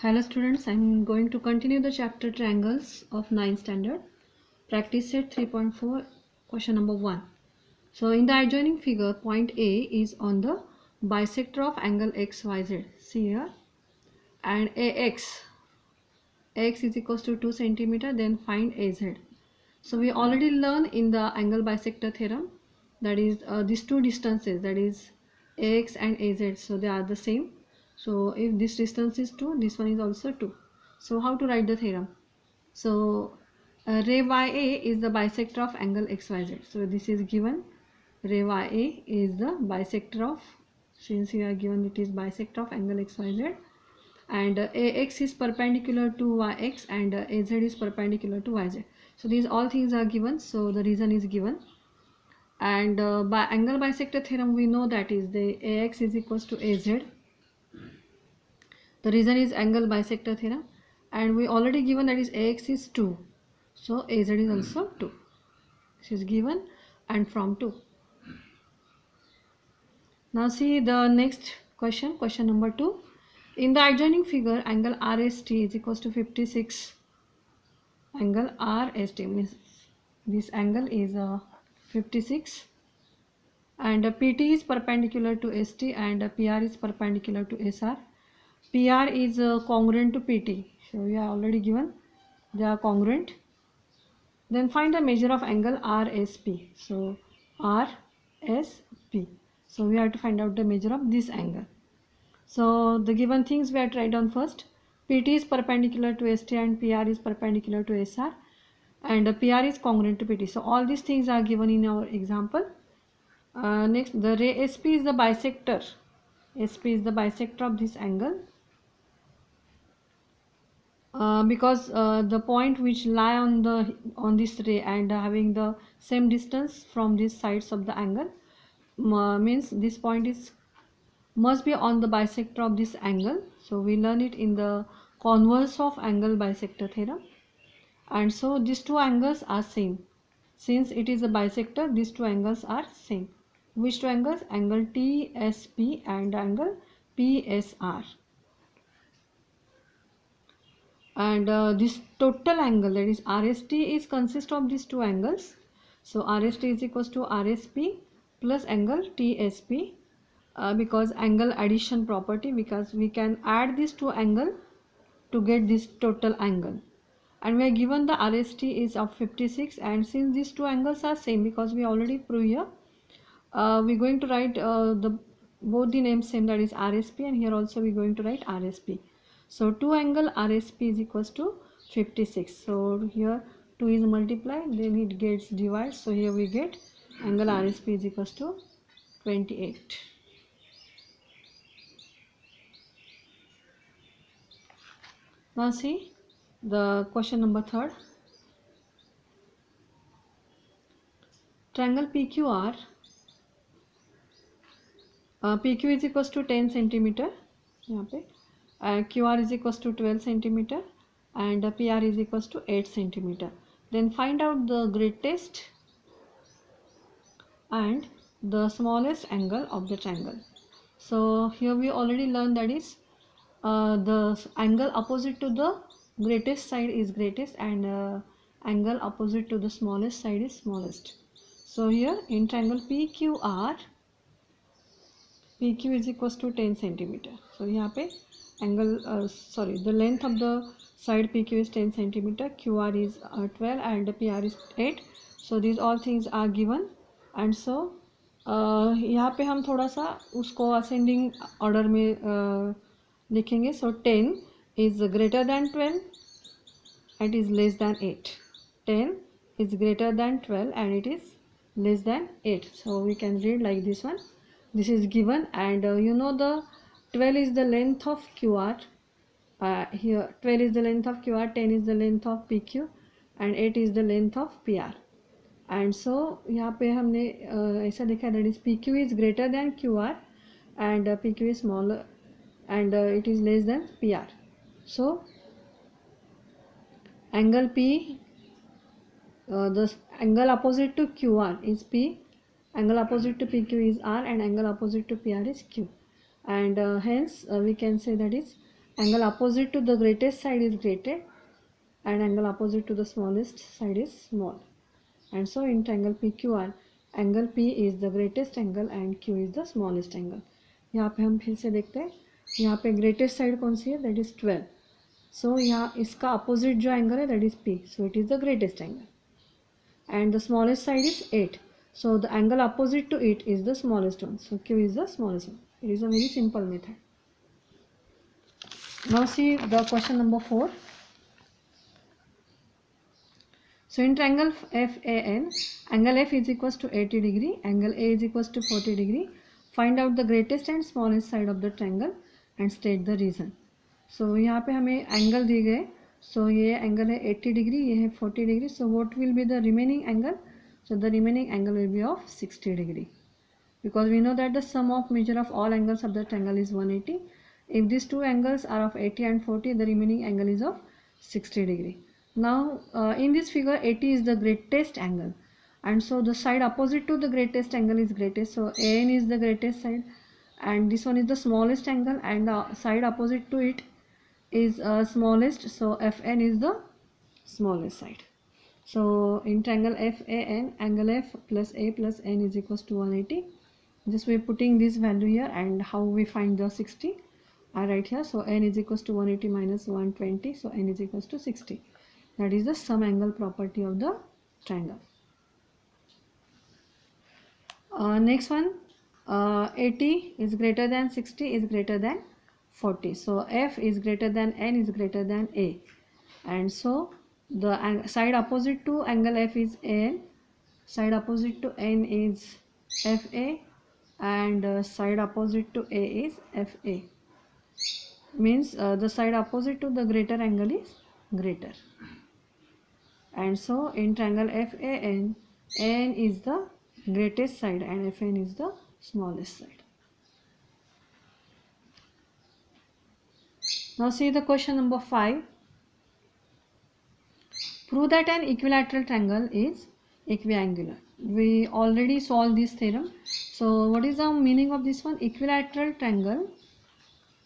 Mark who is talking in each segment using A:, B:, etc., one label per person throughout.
A: Hello students, I am going to continue the chapter triangles of 9th standard. Practice set 3.4, question number 1. So in the adjoining figure, point A is on the bisector of angle XYZ. See here, and AX is equals to 2 centimeter. Then find AZ. So we already learned in the angle bisector theorem, that is these two distances, that is AX and AZ, so they are the same. So if this distance is 2, this one is also 2. So how to write the theorem? So ray YA is the bisector of angle XYZ. So this is given, ray YA is the bisector of, since we are given it is bisector of angle XYZ, and AX is perpendicular to YX and AZ is perpendicular to YZ. So these all things are given, so the reason is given. And by angle bisector theorem we know that is the AX is equals to AZ. The reason is angle bisector theorem, and we already given that is AX is 2, so AZ is also 2. This is given and from 2. Now see the next question, question number 2. In the adjoining figure, angle RST is equals to 56. Angle RST means this angle is 56, and PT is perpendicular to ST and PR is perpendicular to SR. PR is congruent to PT, so we are already given they are congruent. Then find the measure of angle RSP. So RSP, so we have to find out the measure of this angle. So the given things we have to write down first. PT is perpendicular to ST and PR is perpendicular to SR, and PR is congruent to PT. So all these things are given in our example. Next, the ray SP is the bisector. SP is the bisector of this angle. Because the point which lie on this ray and having the same distance from these sides of the angle means this point is must be on the bisector of this angle. So we learn it in the converse of angle bisector theorem, and so these two angles are same. Since it is a bisector, these two angles are same. Which two angles? Angle TSP and angle PSR. And this total angle, that is RST, is consist of these two angles. So RST is equals to RSP plus angle TSP, because angle addition property, because we can add these two angles to get this total angle. And we are given the RST is of 56, and since these two angles are same, because we already prove here, we are going to write both the names same, that is RSP, and here also we are going to write RSP. So 2 angle RSP is equals to 56. So here 2 is multiplied, then it gets divided. So here we get angle RSP is equals to 28. Now see the question number 3. Triangle PQR. PQ is equals to 10 centimeter. यहाँ पे QR is equals to 12 centimeter and PR is equals to 8 centimeter. Then find out the greatest and the smallest angle of the triangle. So here we already learned that is the angle opposite to the greatest side is greatest, and angle opposite to the smallest side is smallest. So here in triangle PQR, PQ is equals to 10 centimeter. So यहाँ पे angle the length of the side PQ is 10 centimeter, QR is 12 and PR is 8. So these all things are given, and so यहाँ पे हम थोड़ा सा उसको ascending order में लिखेंगे. So 10 is greater than 12 and is less than 8. 10 is greater than 12 and it is less than 8. So we can read like this one. This is given, and you know the 12 is the length of QR. Here 12 is the length of QR, 10 is the length of PQ and 8 is the length of PR. And so यहाँ पे हमने ऐसा लिखा, that is PQ is greater than QR and PQ is smaller and it is less than PR. So angle P, the angle opposite to QR is P, angle opposite to PQ is R, and angle opposite to PR is Q. And hence we can say that is angle opposite to the greatest side is greater and angle opposite to the smallest side is small. And so in triangle PQR, angle P is the greatest angle and Q is the smallest angle. यहाँ पे हम फिर से देखते हैं, यहाँ पे greatest side कौन सी है, that is 12. So यहाँ इसका opposite जो angle है that is P, so it is the greatest angle. And the smallest side is 8. So the angle opposite to it is the smallest one. So Q is the smallest one. It is a very simple method. Now see the question number 4. So in triangle FAN, angle F is equals to 80 degree, angle A is equals to 40 degree. Find out the greatest and smallest side of the triangle and state the reason. So यहाँ पे हमें angle दिए गए. So ये angle है 80 degree, ये है 40 degree. So what will be the remaining angle? So the remaining angle will be of 60 degree. Because we know that the sum of measure of all angles of the triangle is 180. If these two angles are of 80 and 40, the remaining angle is of 60 degree. Now in this figure 80 is the greatest angle, and so the side opposite to the greatest angle is greatest, so AN is the greatest side, and this one is the smallest angle, and the side opposite to it is smallest, so FN is the smallest side. So in triangle FAN, angle F plus A plus N is equals to 180. Just we are putting this value here, and how we find the 60 I write here. So N is equals to 180 minus 120, so N is equals to 60. That is the sum angle property of the triangle. Next one, 80 is greater than 60 is greater than 40. So F is greater than N is greater than A. And so the side opposite to angle F is AN, side opposite to N is FA, and side opposite to A is FA. Means the side opposite to the greater angle is greater. And so in triangle FAN, AN is the greatest side and FN is the smallest side. Now see the question number 5. Prove that an equilateral triangle is equiangular. We already solved this theorem. So what is the meaning of this one? Equilateral triangle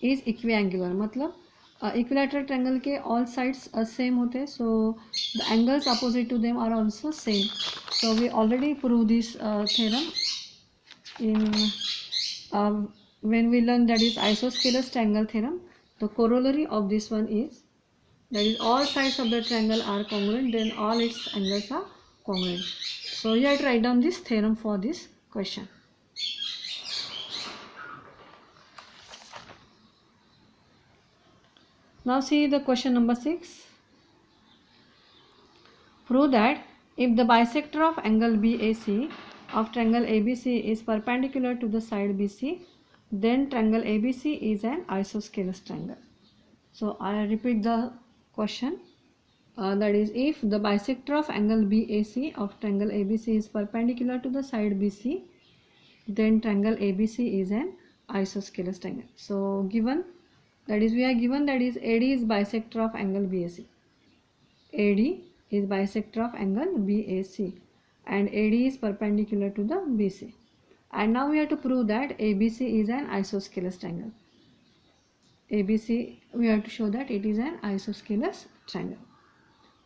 A: is equiangular. मतलब equilateral triangle के all sides same होते हैं, so the angles opposite to them are also same. So we already proved this theorem in when we learned that is isosceles triangle theorem. The corollary of this one is that is all sides of the triangle are congruent, then all its angles are congruent. So you have to write down this theorem for this question. Now see the question number 6. Prove that if the bisector of angle BAC of triangle ABC is perpendicular to the side BC, then triangle ABC is an isosceles triangle. So I repeat the question. That is, if the bisector of angle BAC of triangle ABC is perpendicular to the side BC, then triangle ABC is an isosceles triangle. So given, that is we are given that is AD is bisector of angle BAC. AD is bisector of angle BAC and AD is perpendicular to the BC. And now we have to prove that ABC is an isosceles triangle. ABC, we have to show that it is an isosceles triangle.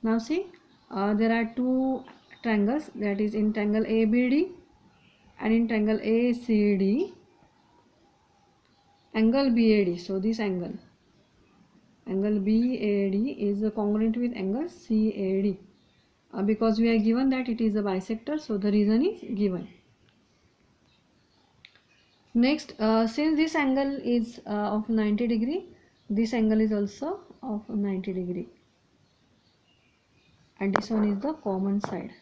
A: Now see, there are two triangles, that is in triangle ABD and in triangle ACD. Angle BAD, so this angle BAD is congruent with angle CAD because we are given that it is a bisector, so the reason is given. Next, since this angle is of 90 degree, this angle is also of 90 degree, and this one is the common side.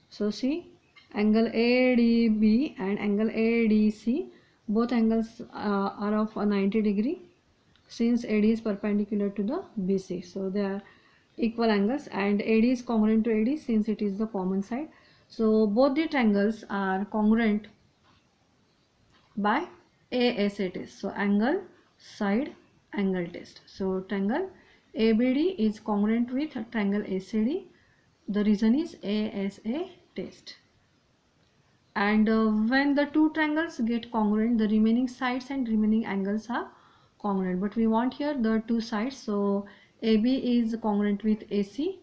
A: So see, angle ADB and angle ADC, both angles are of 90 degree since AD is perpendicular to the BC. So they are equal angles and AD is congruent to AD since it is the common side. So both the triangles are congruent by ASA test. So angle, side, angle test. So triangle ABD is congruent with triangle ACD. The reason is ASA test. And when the two triangles get congruent, the remaining sides and remaining angles are congruent, but we want here the two sides. So AB is congruent with AC,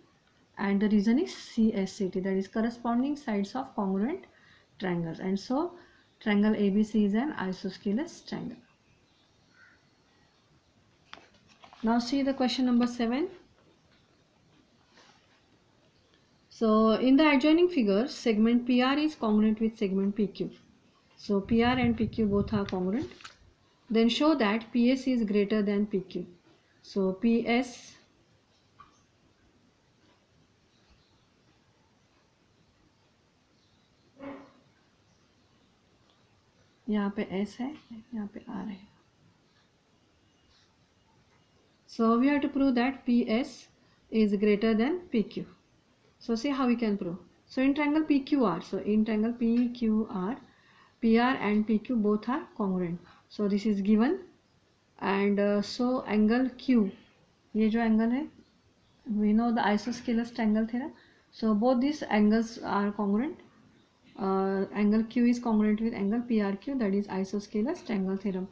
A: and the reason is CSCT, that is corresponding sides of congruent triangles, and so triangle ABC is an isosceles triangle. Now see the question number 7. So in the adjoining figure, segment PR is congruent with segment PQ. So PR and PQ both are congruent. Then show that PS is greater than PQ. So PS यहाँ पे S है, यहाँ पे R है. So we have to prove that PS is greater than PQ. So see how we can prove. So in triangle PQR, so in triangle PQR, PR and PQ both are congruent. So this is given, and so angle Q, ये जो angle है, we know the isosceles triangle theorem. So both these angles are congruent. Angle Q is congruent with angle PRQ, that is isosceles triangle theorem.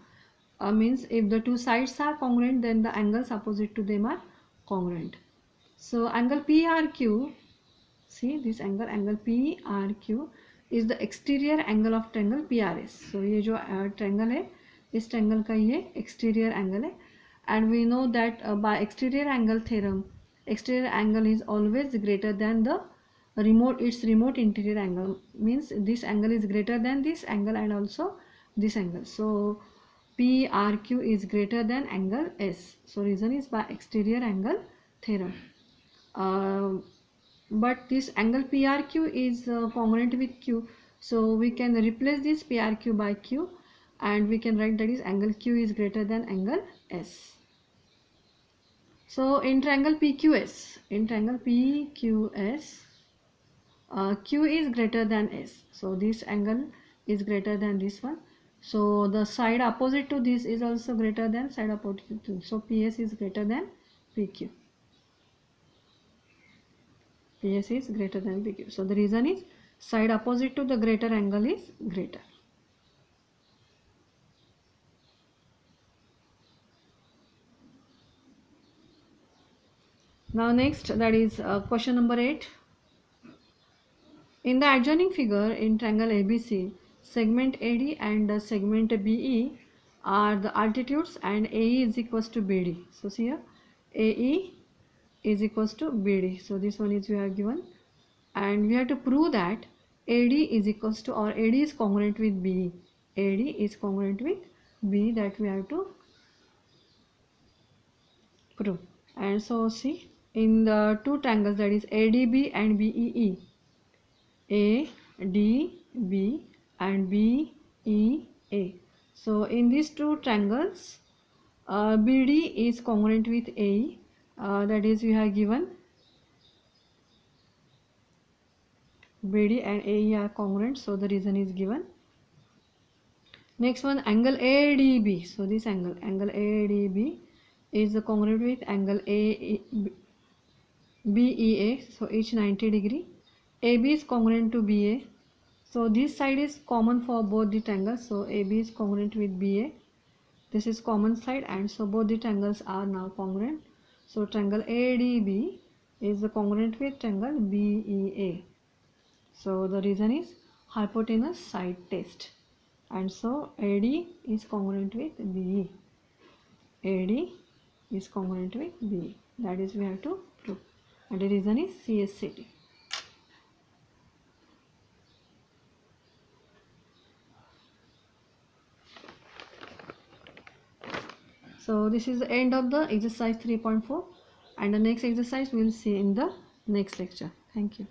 A: Means if the two sides are congruent, then the angles opposite to them are congruent. So angle PRQ, see this angle, angle PRQ is the exterior angle of triangle PRS. So ये जो triangle है, इस triangle का ये exterior angle है, and we know that by exterior angle theorem, exterior angle is always greater than the its remote interior angle, means this angle is greater than this angle and also this angle. So PRQ is greater than angle S. So reason is by exterior angle theorem. But this angle PRQ is congruent with Q, so we can replace this PRQ by Q, and we can write that is angle Q is greater than angle S. So in triangle PQS, Q is greater than S. So this angle is greater than this one. So the side opposite to this is also greater than side opposite to. So PS is greater than PQ. PS is greater than PQ. So the reason is side opposite to the greater angle is greater. Now next, that is question number 8. In the adjoining figure in triangle ABC, segment AD and segment BE are the altitudes, and AE is equals to BD. So see here, AE is equals to BD. So this one is we have given, and we have to prove that AD is equals to, or AD is congruent with BE. AD is congruent with BE, that we have to prove. And so see, in the two triangles, that is ADB and BEE, ADB and BEA. So in these two triangles, BD is congruent with AE, that is we have given BD and AE are congruent, so the reason is given. Next one, angle ADB. So this angle ADB is congruent with angle BEA, so each 90 degree. AB is congruent to BA, so this side is common for both the triangles, so AB is congruent with BA. This is common side, and so both the triangles are now congruent. So triangle ADB is congruent with triangle BEA. So the reason is hypotenuse side test, and so AD is congruent with BE. AD is congruent with BE. That is we have to prove, and the reason is CSCT. So this is the end of the exercise 3.4, and the next exercise we will see in the next lecture. Thank you.